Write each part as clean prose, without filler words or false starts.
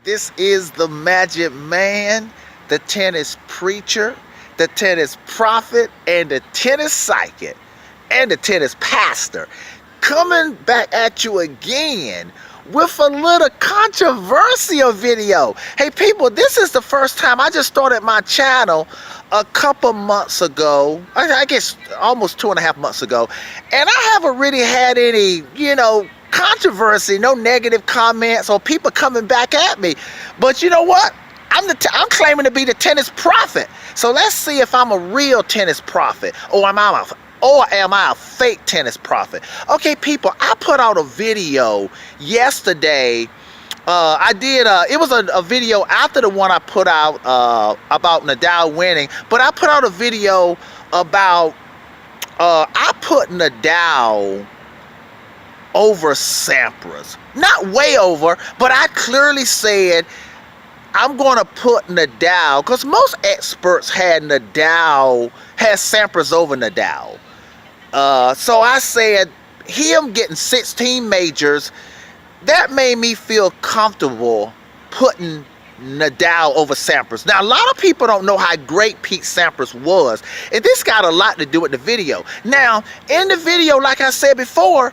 This is the Magic Man, the tennis preacher, the tennis prophet, and the tennis psychic, and the tennis pastor, coming back at you again with a little controversial video. Hey people, this is the first time. I just started my channel a couple months ago, I guess almost 2.5 months ago, and I haven't really had any, controversy, no negative comments or people coming back at me. But you know what? I'm claiming to be the tennis prophet. So let's see if I'm a real tennis prophet or am I a fake tennis prophet. Okay, people, I put out a video yesterday. It was a video after the one I put out about Nadal winning, but I put out a video about I put Nadal over Sampras. Not way over, but I clearly said I'm going to put Nadal, because most experts had Sampras over Nadal. So I said him getting 16 majors, that made me feel comfortable putting Nadal over Sampras. Now, a lot of people don't know how great Pete Sampras was, and this got a lot to do with the video. Now, in the video, like I said before,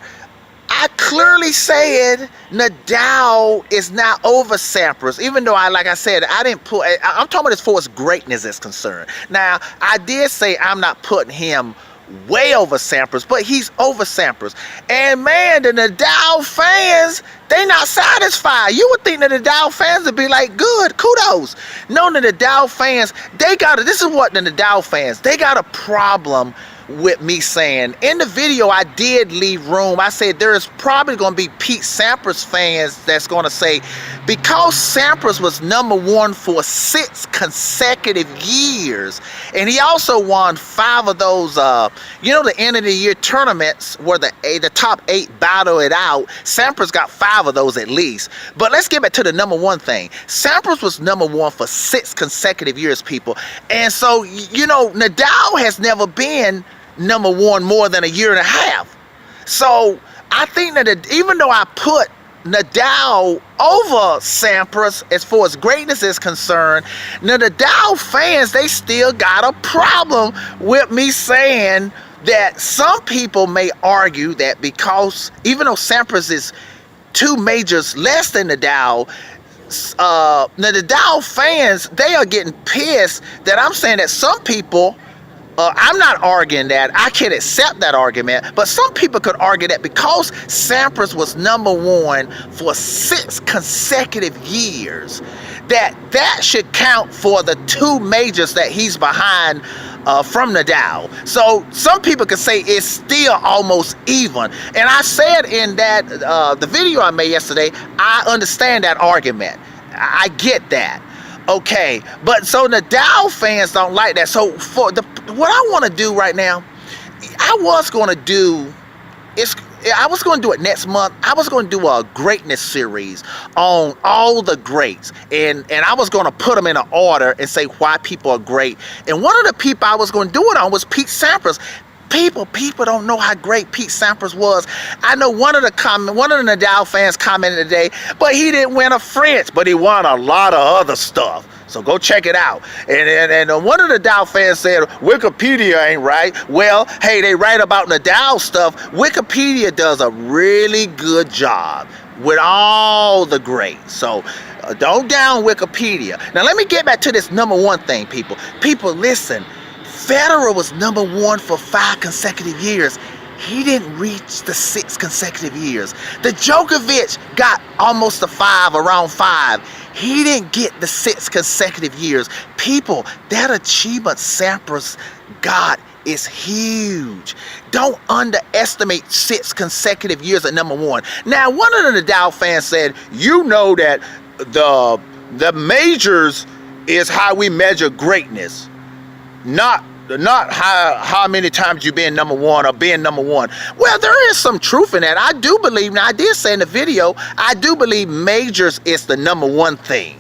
I clearly said Nadal is not over Sampras, even though I'm talking about as far as greatness is concerned. Now, I did say I'm not putting him way over Sampras, but he's over Sampras. And man, the Nadal fans, they not satisfied. You would think the Nadal fans would be like, good, kudos. No, the Nadal fans, this is what the Nadal fans, they got a problem with me saying. In the video, I did leave room. I said there is probably going to be Pete Sampras fans that's going to say, because Sampras was #1 for 6 consecutive years, and he also won 5 of those, the end of the year tournaments where the top 8 battle it out. Sampras got 5 of those at least. But let's get back to the #1 thing. Sampras was #1 for 6 consecutive years, people. And so, Nadal has never been #1 more than a year and a half. So I think that even though I put Nadal over Sampras as far as greatness is concerned, the Nadal fans, they still got a problem with me saying that some people may argue that because even though Sampras is 2 majors less than Nadal, the Nadal fans, they are getting pissed that I'm saying that some people, I'm not arguing that. I can accept that argument. But some people could argue that because Sampras was #1 for 6 consecutive years, that should count for the 2 majors that he's behind from Nadal. So some people could say it's still almost even. And I said in that the video I made yesterday, I understand that argument. I get that. Okay, but so Nadal fans don't like that. So what I want to do right now, I was going to do it next month. I was going to do a greatness series on all the greats, and I was going to put them in an order and say why people are great. And one of the people I was going to do it on was Pete Sampras. People don't know how great Pete Sampras was. I know one of the Nadal fans commented today, but he didn't win a French, but he won a lot of other stuff. So go check it out. And one of the Nadal fans said, Wikipedia ain't right. Well, hey, they write about Nadal stuff. Wikipedia does a really good job with all the greats. So don't down Wikipedia. Now let me get back to this #1 thing, people. People, listen. Federer was #1 for 5 consecutive years. He didn't reach the 6 consecutive years. The Djokovic got almost the 5, around 5. He didn't get the 6 consecutive years. People, that achievement Sampras got is huge. Don't underestimate 6 consecutive years at #1. Now, one of the Nadal fans said, that the majors is how we measure greatness. Not how many times you've been #1 or being #1. Well, there is some truth in that. I do believe, now I did say in the video, I do believe majors is the #1 thing.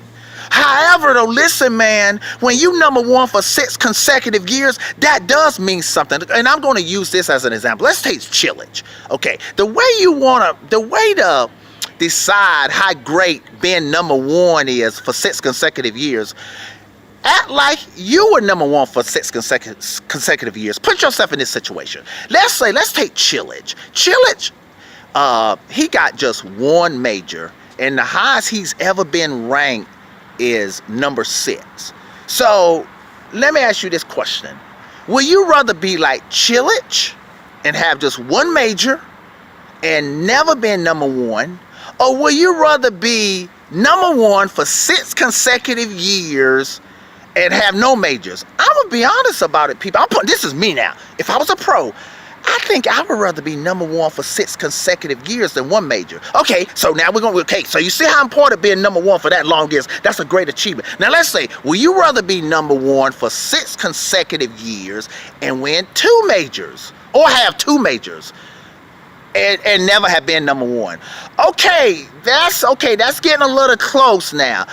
However, though, listen, man, when you #1 for 6 consecutive years, that does mean something. And I'm going to use this as an example. Let's take Chilich. Okay, the way decide how great being number one is for 6 consecutive years, act like you were number one for 6 consecutive years. Put yourself in this situation. Let's take Chilich. Chilich, he got just one major, and the highest he's ever been ranked is number 6. So let me ask you this question. Will you rather be like Chilich and have just one major and never been number one, or will you rather be number one for 6 consecutive years and have no majors? I'm gonna be honest about it, people. This is me now. If I was a pro, I think I would rather be number one for 6 consecutive years than one major. Okay, so now so you see how important being number one for that long is? That's a great achievement. Now let's say, will you rather be number one for 6 consecutive years and win 2 majors, or have 2 majors and never have been number one? Okay, that's getting a little close now.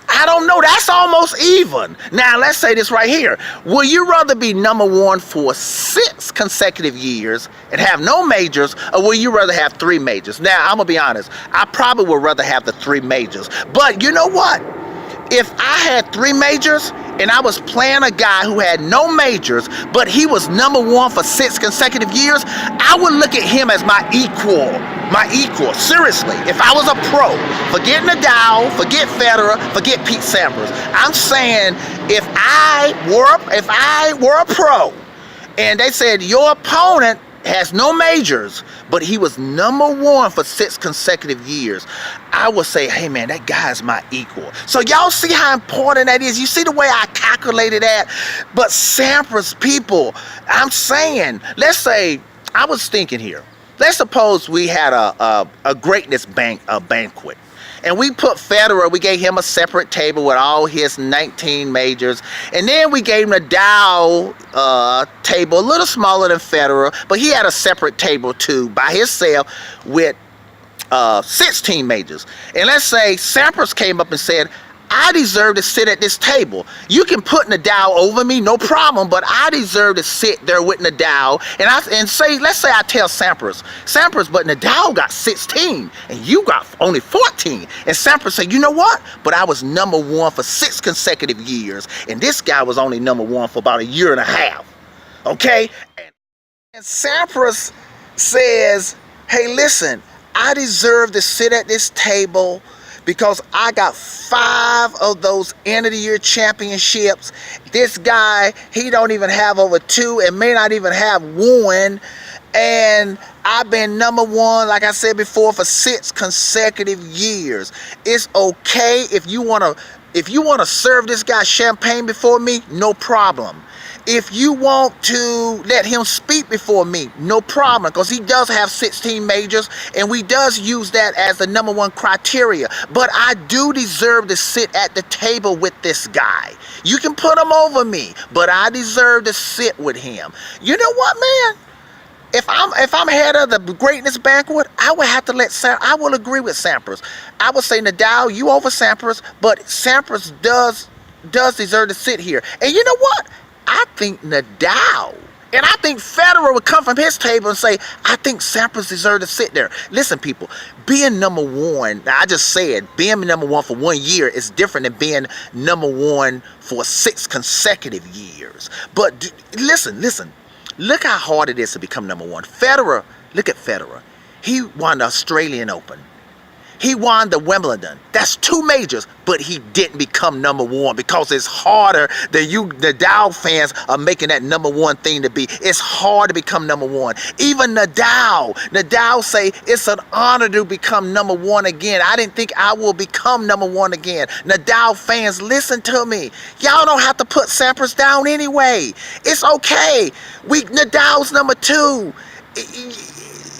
I don't know, that's almost even. Now let's say this right here. Will you rather be number one for 6 consecutive years and have no majors, or will you rather have 3 majors? Now I'm gonna be honest, I probably would rather have the 3 majors. But you know what? If I had 3 majors and I was playing a guy who had no majors, but he was number one for 6 consecutive years, I would look at him as my equal. Seriously, if I was a pro, forget Nadal, forget Federer, forget Pete Sampras. I'm saying if I were a pro and they said your opponent has no majors, but he was number one for 6 consecutive years, I would say, hey man, that guy is my equal. So y'all see how important that is? You see the way I calculated that? But Sampras, people, I'm saying, let's say, I was thinking here, let's suppose we had a greatness banquet. And we put Federer, we gave him a separate table with all his 19 majors. And then we gave Nadal a table a little smaller than Federer, but he had a separate table too by himself with 16 majors. And let's say Sampras came up and said, I deserve to sit at this table. You can put Nadal over me, no problem, but I deserve to sit there with Nadal. Let's say I tell Sampras, but Nadal got 16 and you got only 14. And Sampras say, you know what? But I was number one for 6 consecutive years, and this guy was only number one for about a year and a half. Okay? And Sampras says, hey, listen, I deserve to sit at this table because I got 5 of those end of the year championships. This guy, he don't even have over 2 and may not even have 1. And I've been number one, like I said before, for 6 consecutive years. It's okay if you wanna serve this guy champagne before me, no problem. If you want to let him speak before me, no problem, because he does have 16 majors, and we does use that as the number one criteria. But I do deserve to sit at the table with this guy. You can put him over me, but I deserve to sit with him. You know what, man? If I'm head of the greatness banquet, I would have to I will agree with Sampras. I would say, Nadal, you over Sampras, but Sampras does deserve to sit here. And you know what? I think Nadal, and I think Federer would come from his table and say, I think Sampras deserves to sit there. Listen, people, being number one, I just said, being number one for 1 year is different than being number one for 6 consecutive years. But listen, look how hard it is to become number one. Federer, look at Federer. He won the Australian Open. He won the Wimbledon. That's 2 majors, but he didn't become number one because it's harder than the Nadal fans are making that number one thing to be. It's hard to become number one. Even Nadal say it's an honor to become number one again. I didn't think I will become number one again. Nadal fans, listen to me. Y'all don't have to put Sampras down anyway. It's okay. Nadal's number 2.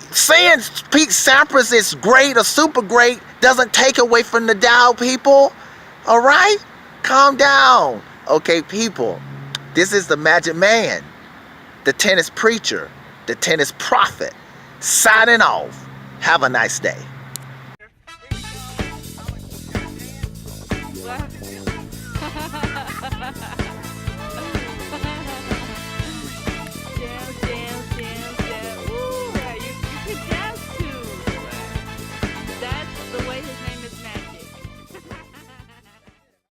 Saying Pete Sampras is great or super great doesn't take away from Nadal, people. All right? Calm down. Okay, people. This is the Magic Man, the tennis preacher, the tennis prophet, signing off. Have a nice day. Do I have to do?